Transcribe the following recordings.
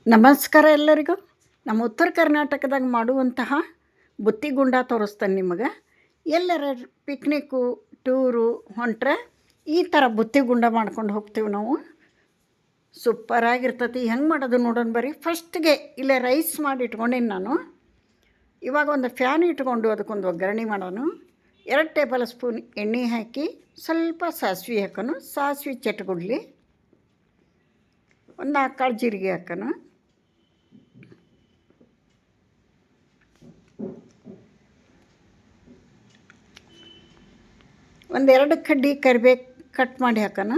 ನಮಸ್ಕಾರ ಎಲ್ಲರಿಗೂ. ನಮ್ಮ ಉತ್ತರ ಕರ್ನಾಟಕದಾಗ ಮಾಡುವಂತಹ ಬುತ್ತಿಗುಂಡ ತೋರಿಸ್ತೇನೆ ನಿಮಗೆ. ಎಲ್ಲರ ಪಿಕ್ನಿಕ್ಕು ಟೂರು ಹೊಂಟ್ರೆ ಈ ಥರ ಬುತ್ತಿಗುಂಡ ಮಾಡ್ಕೊಂಡು ಹೋಗ್ತೀವಿ ನಾವು. ಸೂಪರಾಗಿರ್ತೈತಿ. ಹೆಂಗೆ ಮಾಡೋದು ನೋಡೋಣ ಬರ್ರಿ. ಫಸ್ಟ್ಗೆ ಇಲ್ಲೇ ರೈಸ್ ಮಾಡಿ ಇಟ್ಕೊಂಡೀನಿ ನಾನು. ಇವಾಗ ಒಂದು ಫ್ಯಾನ್ ಇಟ್ಕೊಂಡು ಅದಕ್ಕೊಂದು ಒಗ್ಗರಣೆ ಮಾಡೋನು. 2 ಟೇಬಲ್ ಸ್ಪೂನ್ ಎಣ್ಣೆ ಹಾಕಿ ಸ್ವಲ್ಪ ಸಾಸಿವೆ ಹಾಕೋನು. ಸಾಸಿವೆ ಚಟ್ಗುಡ್ಲಿ. ಒಂದು 4 ಕಾಳು ಜೀರಿಗೆ ಹಾಕೋನು. ಒಂದು 2 ಕಡ್ಡಿ ಕರಿಬೇವು ಕಟ್ ಮಾಡಿ ಹಾಕೋಣ.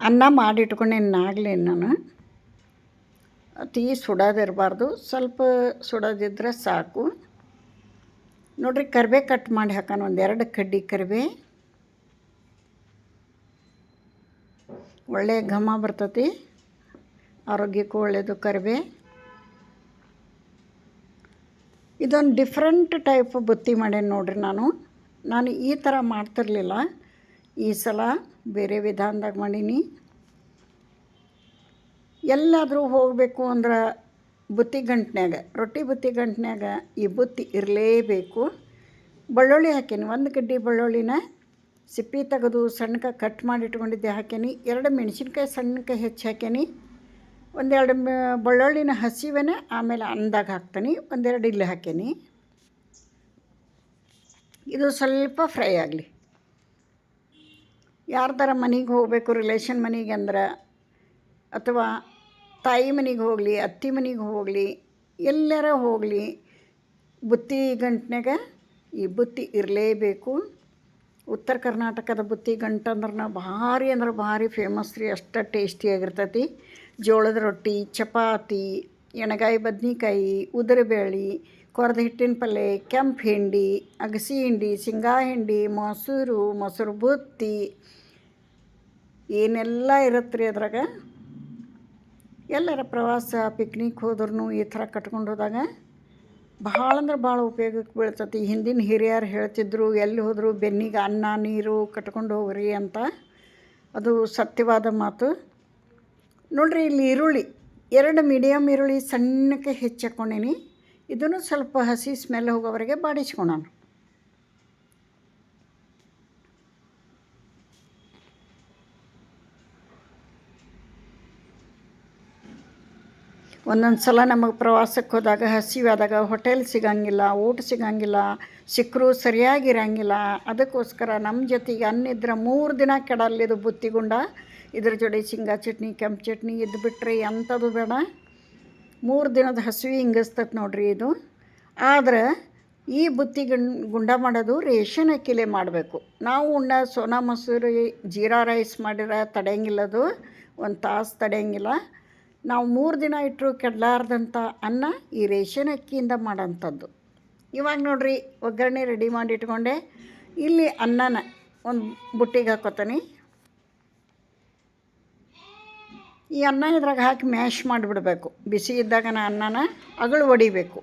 ಅನ್ನ ಮಾಡಿಟ್ಕೊಂಡೇನಾಗಲಿ ನಾನು. ಅತಿ ಸುಡೋದಿರಬಾರ್ದು, ಸ್ವಲ್ಪ ಸುಡೋದಿದ್ರೆ ಸಾಕು. ನೋಡಿರಿ, ಕರಿಬೇವು ಕಟ್ ಮಾಡಿ ಹಾಕೋಣ. ಒಂದು 2 ಕಡ್ಡಿ ಕರಿಬೇವು. ಒಳ್ಳೆಯ ಘಮ ಬರ್ತೈತಿ, ಆರೋಗ್ಯಕ್ಕೂ ಒಳ್ಳೆಯದು ಕರಿಬೇವು. ಇದೊಂದು ಡಿಫ್ರೆಂಟ್ ಟೈಪ್ ಬುತ್ತಿ ಮಾಡೇನಿ ನೋಡ್ರಿ. ನಾನು ಈ ಥರ ಮಾಡ್ತಿರ್ಲಿಲ್ಲ. ಈ ಸಲ ಬೇರೆ ವಿಧಾನದಾಗ ಮಾಡೀನಿ. ಎಲ್ಲಾದರೂ ಹೋಗಬೇಕು ಅಂದ್ರೆ ಬುತ್ತಿ ಗಂಟ್ನ್ಯಾಗ, ರೊಟ್ಟಿ ಬುತ್ತಿ ಗಂಟ್ನ್ಯಾಗ ಈ ಬುತ್ತಿ ಇರಲೇಬೇಕು. ಬೆಳ್ಳುಳ್ಳಿ ಹಾಕೀನಿ. 1 ಗಡ್ಡೆ ಬೆಳ್ಳುಳ್ಳಿನ ಸಿಪ್ಪಿ ತೆಗೆದು ಸಣ್ಣಕ್ಕೆ ಕಟ್ ಮಾಡಿ ಇಟ್ಕೊಂಡಿದ್ದೆ ಹಾಕೀನಿ. 2 ಮೆಣಸಿನ್ಕಾಯಿ ಸಣ್ಣಕ್ಕೆ ಹೆಚ್ಚಿ ಹಾಕೀನಿ. 1-2 ಬೆಳ್ಳುಳ್ಳಿನ ಹಸಿವೆನೇ ಆಮೇಲೆ ಅನ್ನದಾಗ ಹಾಕ್ತೀನಿ. 1-2 ಇಲ್ಲಿ ಹಾಕೀನಿ. ಇದು ಸ್ವಲ್ಪ ಫ್ರೈ ಆಗಲಿ. ಯಾರ್ದಾರ ಮನೆಗೆ ಹೋಗಬೇಕು, ರಿಲೇಷನ್ ಮನೆಗೆ ಅಂದ್ರೆ, ಅಥವಾ ತಾಯಿ ಮನೆಗೆ ಹೋಗಲಿ, ಅತ್ತಿ ಮನೆಗೆ ಹೋಗಲಿ, ಎಲ್ಲರ ಹೋಗಲಿ, ಬುತ್ತಿ ಗಂಟ್ನಾಗ ಈ ಬುತ್ತಿ ಇರಲೇಬೇಕು. ಉತ್ತರ ಕರ್ನಾಟಕದ ಬುತ್ತಿ ಗಂಟಂದ್ರೆ ಭಾರಿ ಫೇಮಸ್ ರೀ. ಅಷ್ಟು ಟೇಸ್ಟಿಯಾಗಿರ್ತೈತಿ. ಜೋಳದ ರೊಟ್ಟಿ, ಚಪಾತಿ, ಎಣ್ಗಾಯಿ ಬದ್ನಿಕಾಯಿ, ಉದುರುಬೇಳೆ, ಕೊರದ ಹಿಟ್ಟಿನ ಪಲ್ಯ, ಕೆಂಪು ಹಿಂಡಿ, ಅಗಸಿ ಹಿಂಡಿ, ಶೇಂಗಾ ಹಿಂಡಿ, ಮೊಸರು ಬುತ್ತಿ, ಏನೆಲ್ಲ ಇರುತ್ತೆ ರೀ ಅದ್ರಾಗ. ಎಲ್ಲರ ಪ್ರವಾಸ ಪಿಕ್ನಿಕ್ ಹೋದ್ರೂ ಈ ಥರ ಕಟ್ಕೊಂಡು ಹೋದಾಗ ಭಾಳ ಅಂದ್ರೆ ಭಾಳ ಉಪಯೋಗಕ್ಕೆ ಬೀಳ್ತೈತಿ. ಹಿಂದಿನ ಹಿರಿಯರು ಹೇಳ್ತಿದ್ರು, ಎಲ್ಲಿ ಹೋದರೂ ಬೆನ್ನಿಗೆ ಅನ್ನ ನೀರು ಕಟ್ಕೊಂಡು ಹೋಗ್ರಿ ಅಂತ. ಅದು ಸತ್ಯವಾದ ಮಾತು. ನೋಡಿರಿ, ಇಲ್ಲಿ ಈರುಳ್ಳಿ 2 ಮೀಡಿಯಮ್ ಈರುಳ್ಳಿ ಸಣ್ಣಕ್ಕೆ ಹೆಚ್ಚಿ ಹಾಕ್ಕೊಂಡೀನಿ. ಇದನ್ನು ಸ್ವಲ್ಪ ಹಸಿ ಸ್ಮೆಲ್ ಹೋಗೋವರೆಗೆ ಬಾಡಿಸ್ಕೊಳೋಣ. ಒಂದೊಂದು ಸಲ ನಮಗೆ ಪ್ರವಾಸಕ್ಕೆ ಹೋದಾಗ ಹಸಿವಾದಾಗ ಹೋಟೆಲ್ ಸಿಗಂಗಿಲ್ಲ, ಊಟ ಸಿಗಂಗಿಲ್ಲ, ಸಿಕ್ಕರೂ ಸರಿಯಾಗಿರಂಗಿಲ್ಲ. ಅದಕ್ಕೋಸ್ಕರ ನಮ್ಮ ಜೊತೆಗೆ ಅನ್ನಿದ್ರೆ 3 ದಿನ ಕೆಡಲ್ಲಿದು ಬುತ್ತಿಗುಂಡ. ಇದ್ರ ಜೋಡಿ ಶೇಂಗಾ ಚಟ್ನಿ, ಕೆಂಪು ಚಟ್ನಿ ಇದ್ದು ಬಿಟ್ಟರೆ ಎಂಥದ್ದು ಬೇಡ. 3 ದಿನದ ಹಸಿವೆ ಹಿಂಗಿಸ್ತೈತೆ ನೋಡ್ರಿ ಇದು. ಆದ್ರೆ ಈ ಬುತ್ತಿ ಗುಂಡ ಮಾಡೋದು ರೇಷನ್ ಅಕ್ಕಿಲೇ ಮಾಡಬೇಕು. ನಾವು ಉಣ್ಣ ಸೋನಾ ಮಸೂರಿ ಜೀರಾ ರೈಸ್ ಮಾಡಿದ್ರೆ ತಡೆಯಂಗಿಲ್ಲದು, 1 ತಾಸು ತಡೆಯಂಗಿಲ್ಲ. ನಾವು 3 ದಿನ ಇಟ್ಟರು ಕೆಡಲಾರ್ದಂಥ ಅನ್ನ ಈ ರೇಷನ್ ಅಕ್ಕಿಯಿಂದ ಮಾಡೋಂಥದ್ದು. ಇವಾಗ ನೋಡಿರಿ, ಒಗ್ಗರಣೆ ರೆಡಿ ಮಾಡಿ ಇಟ್ಕೊಂಡೆ. ಇಲ್ಲಿ ಅನ್ನನ ಒಂದು ಬುಟ್ಟಿಗೆ ಹಾಕೋತೀನಿ. ಈ ಅನ್ನ ಇದ್ರಾಗ ಹಾಕಿ ಮ್ಯಾಶ್ ಮಾಡಿಬಿಡ್ಬೇಕು. ಬಿಸಿ ಇದ್ದಾಗ ಅನ್ನನ ಅಗಳು ಹೊಡಿಬೇಕು.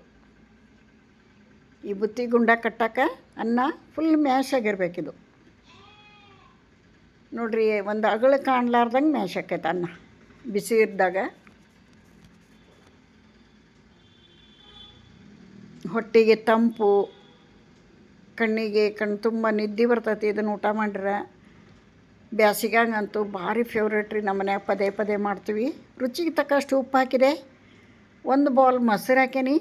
ಈ ಬುತ್ತಿ ಗುಂಡ ಕಟ್ಟಕ್ಕೆ ಅನ್ನ ಫುಲ್ ಮ್ಯಾಶ್ ಆಗಿರ್ಬೇಕಿದು. ನೋಡಿರಿ, ಒಂದು ಅಗಳು ಕಾಣ್ಲಾರ್ದಂಗೆ ಮ್ಯಾಶ್ ಆಕೈತೆ ಅನ್ನ ಬಿಸಿ ಇದ್ದಾಗ. ಹೊಟ್ಟೆಗೆ ತಂಪು, ಕಣ್ಣಿಗೆ ಕಣ್ಣು ತುಂಬ ನಿದ್ದೆ ಬರ್ತೈತಿ ಇದನ್ನು ಊಟ ಮಾಡಿದ್ರೆ. ಬ್ಯಾಸಿಗಾಗಂತೂ ಭಾರಿ ಫೇವ್ರೇಟ್ ರೀ. ನಮ್ಮ ಮನ್ಯಾಗ ಪದೇ ಮಾಡ್ತೀವಿ. ರುಚಿಗೆ ತಕ್ಕಷ್ಟು ಉಪ್ಪು ಹಾಕಿದೆ. 1 ಬೌಲ್ ಮೊಸರು ಹಾಕೀನಿ.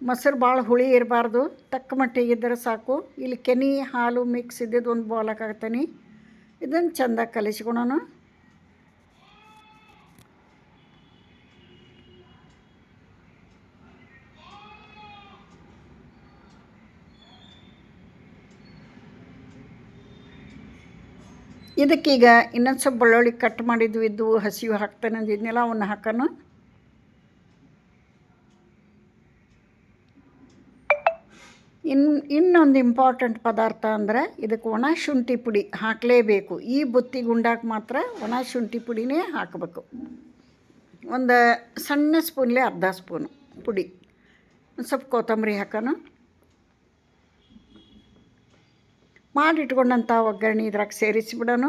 ಮೊಸರು ಭಾಳ ಹುಳಿ ಇರಬಾರ್ದು, ತಕ್ಕ ಮಟ್ಟಿಗಿದ್ದರೆ ಸಾಕು. ಇಲ್ಲಿ ಕೆನೆ ಹಾಲು ಮಿಕ್ಸ್ ಇದ್ದಿದ್ದು 1 ಬೌಲ್ ಹಾಕ್ತೀನಿ. ಇದನ್ನು ಚೆಂದ ಕಲಿಸ್ಕೊಳೋಣ. ಇದಕ್ಕೀಗ ಇನ್ನೊಂದು ಸ್ವಲ್ಪ ಬೆಳ್ಳುಳ್ಳಿ ಕಟ್ ಮಾಡಿದ್ವು ಇದ್ದವು ಹಸಿವು ಹಾಕ್ತಾನೆ ಅಂದಿದ್ನೆಲ್ಲ ಅವನ್ನ ಹಾಕೋಣ. ಇನ್ನೊಂದು ಇಂಪಾರ್ಟೆಂಟ್ ಪದಾರ್ಥ ಅಂದರೆ ಇದಕ್ಕೆ ಒಣ ಶುಂಠಿ ಪುಡಿ ಹಾಕಲೇಬೇಕು. ಈ ಬುತ್ತಿ ಗುಂಡಾಕ್ಕೆ ಮಾತ್ರ ಒಣ ಶುಂಠಿ ಪುಡಿನೇ ಹಾಕಬೇಕು. ಒಂದು ಸಣ್ಣ ಸ್ಪೂನ್ಲೆ 1/2 ಸ್ಪೂನು ಪುಡಿ. ಒಂದು ಸ್ವಲ್ಪ ಕೊತ್ತಂಬರಿ ಹಾಕೋಣ. ಮಾಡಿಟ್ಕೊಂಡಂಥ ಒಗ್ಗರಣೆ ಇದ್ರಾಗ ಸೇರಿಸಿಬಿಡೋಣ.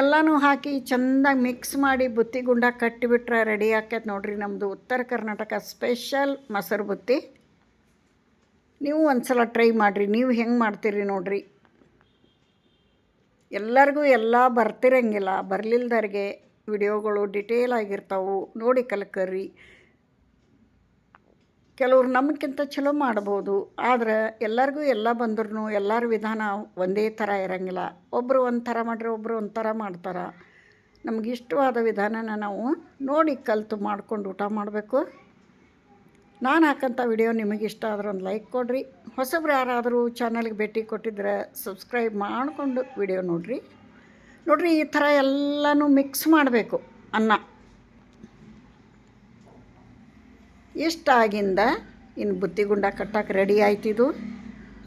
ಎಲ್ಲನೂ ಹಾಕಿ ಚೆಂದಾಗಿ ಮಿಕ್ಸ್ ಮಾಡಿ ಬುತ್ತಿ ಗುಂಡ ಕಟ್ಟಿಬಿಟ್ರೆ ರೆಡಿ ಆಕೈತೆ ನೋಡಿರಿ ನಮ್ಮದು ಉತ್ತರ ಕರ್ನಾಟಕ ಸ್ಪೆಷಲ್ ಮೊಸರು ಬುತ್ತಿ. ನೀವು ಒಂದು ಸಲ ಟ್ರೈ ಮಾಡಿರಿ. ನೀವು ಹೆಂಗೆ ಮಾಡ್ತೀರಿ ನೋಡಿರಿ. ಎಲ್ಲರಿಗೂ ಎಲ್ಲ ಬರ್ತಿರಂಗಿಲ್ಲ, ಬರಲಿಲ್ದವ್ರಿಗೆ ವಿಡಿಯೋಗಳು ಡಿಟೇಲ್ ಆಗಿರ್ತಾವೆ, ನೋಡಿ ಕಲ್ಕರ್ರಿ. ಕೆಲವ್ರು ನಮಗಿಂತ ಚಲೋ ಮಾಡ್ಬೋದು, ಆದ್ರೆ ಎಲ್ಲರಿಗೂ ಎಲ್ಲ ಬಂದ್ರೂ ಎಲ್ಲರ ವಿಧಾನ ಒಂದೇ ಥರ ಇರೋಂಗಿಲ್ಲ. ಒಬ್ಬರು ಒಂದು ಥರ ಮಾಡ್ರೆ ಒಬ್ಬರು ಒಂದು ಥರ ಮಾಡ್ತಾರೆ. ನಮ್ಗೆ ಇಷ್ಟವಾದ ವಿಧಾನನ ನಾವು ನೋಡಿ ಕಲಿತು ಮಾಡ್ಕೊಂಡು ಊಟ ಮಾಡಬೇಕು. ನಾನು ಹಾಕೋಂಥ ವಿಡಿಯೋ ನಿಮಗೆ ಇಷ್ಟ ಆದ್ರೆ ಒಂದು ಲೈಕ್ ಕೊಡಿರಿ. ಹೊಸಬ್ರು ಯಾರಾದರೂ ಚಾನಲ್ಗೆ ಭೇಟಿ ಕೊಟ್ಟಿದ್ರೆ ಸಬ್ಸ್ಕ್ರೈಬ್ ಮಾಡಿಕೊಂಡು ವಿಡಿಯೋ ನೋಡಿರಿ. ಈ ಥರ ಎಲ್ಲನೂ ಮಿಕ್ಸ್ ಮಾಡಬೇಕು. ಅನ್ನ ಇಷ್ಟಾಗಿಂದ ಇನ್ನು ಬುತ್ತಿ ಗುಂಡ ಕಟ್ಟಕ್ಕೆ ರೆಡಿ ಆಯ್ತಿದ್ದು.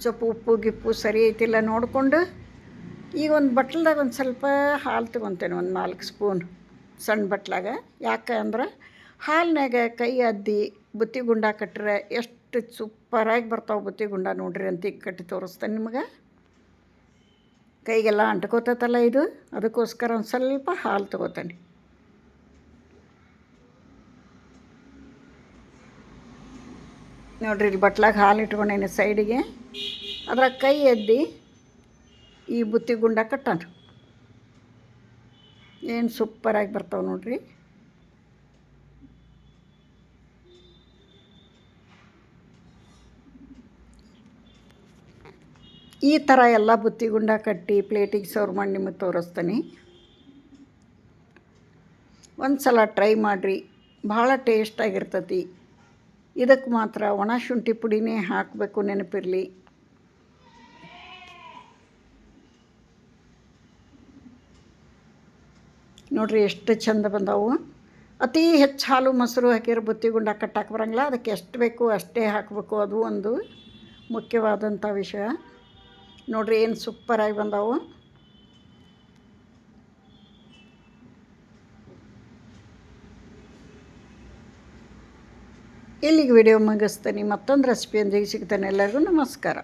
ಸ್ವಲ್ಪ ಉಪ್ಪು ಗಿಪ್ಪು ಸರಿ ಐತಿಲ್ಲ ನೋಡಿಕೊಂಡು ಈಗ ಒಂದು ಬಟ್ಲದಾಗ ಒಂದು ಸ್ವಲ್ಪ ಹಾಲು ತೊಗೊತೇನೆ, ಒಂದು 4 ಸ್ಪೂನ್ ಸಣ್ಣ ಬಟ್ಲಾಗ. ಯಾಕೆ ಅಂದ್ರೆ ಹಾಲಿನಾಗ ಕೈ ಅದ್ದಿ ಬುತ್ತಿ ಗುಂಡ ಕಟ್ಟರೆ ಎಷ್ಟು ಸೂಪರಾಗಿ ಬರ್ತಾವೆ ಬುತ್ತಿ ಗುಂಡ ನೋಡ್ರಿ ಅಂತ ಈಗ ಕಟ್ಟಿ ತೋರಿಸ್ತೇನೆ ನಿಮಗೆ. ಕೈಗೆಲ್ಲ ಅಂಟ್ಕೋತೈತಲ್ಲ ಇದು, ಅದಕ್ಕೋಸ್ಕರ ಒಂದು ಸ್ವಲ್ಪ ಹಾಲು ತೊಗೋತೇನೆ. ನೋಡ್ರಿ ಇಲ್ಲಿ ಬಟ್ಲಾಗ ಹಾಲು ಇಟ್ಕೊಂಡೇನೆ ಸೈಡಿಗೆ. ಅದ್ರಾಗ ಕೈ ಎದ್ದಿ ಈ ಬುತ್ತಿ ಗುಂಡ ಕಟ್ಟೋಣ. ಏನು ಸೂಪರಾಗಿ ಬರ್ತಾವೆ ನೋಡ್ರಿ. ಈ ಥರ ಎಲ್ಲ ಬುತ್ತಿ ಗುಂಡ ಕಟ್ಟಿ ಪ್ಲೇಟಿಗೆ ಸರ್ವ್ ಮಾಡಿ ನಿಮಗೆ ತೋರಿಸ್ತೀನಿ. ಒಂದು ಸಲ ಟ್ರೈ ಮಾಡಿರಿ, ಭಾಳ ಟೇಸ್ಟಾಗಿರ್ತತಿ. ಇದಕ್ಕೆ ಮಾತ್ರ ಒಣ ಶುಂಠಿ ಪುಡಿನೇ ಹಾಕಬೇಕು, ನೆನಪಿರಲಿ. ನೋಡಿರಿ ಎಷ್ಟು ಚಂದ ಬಂದವು. ಅತಿ ಹೆಚ್ಚು ಹಾಲು ಮೊಸರು ಹಾಕಿರೋ ಬುತ್ತಿ ಗುಂಡ ಕಟ್ಟಕ್ಕೆ ಬರೋಂಗಿಲ್ಲ. ಅದಕ್ಕೆ ಎಷ್ಟು ಬೇಕು ಅಷ್ಟೇ ಹಾಕಬೇಕು, ಅದು ಒಂದು ಮುಖ್ಯವಾದಂಥ ವಿಷಯ. ನೋಡಿರಿ ಏನು ಸೂಪರಾಗಿ ಬಂದವು. ಇಲ್ಲಿಗೆ ವಿಡಿಯೋ ಮುಗಿಸ್ತೀನಿ. ಮತ್ತೊಂದು ರೆಸಿಪಿಯೊಂದಿಗೆ ಸಿಗ್ತಾನೆ. ಎಲ್ಲರಿಗೂ ನಮಸ್ಕಾರ.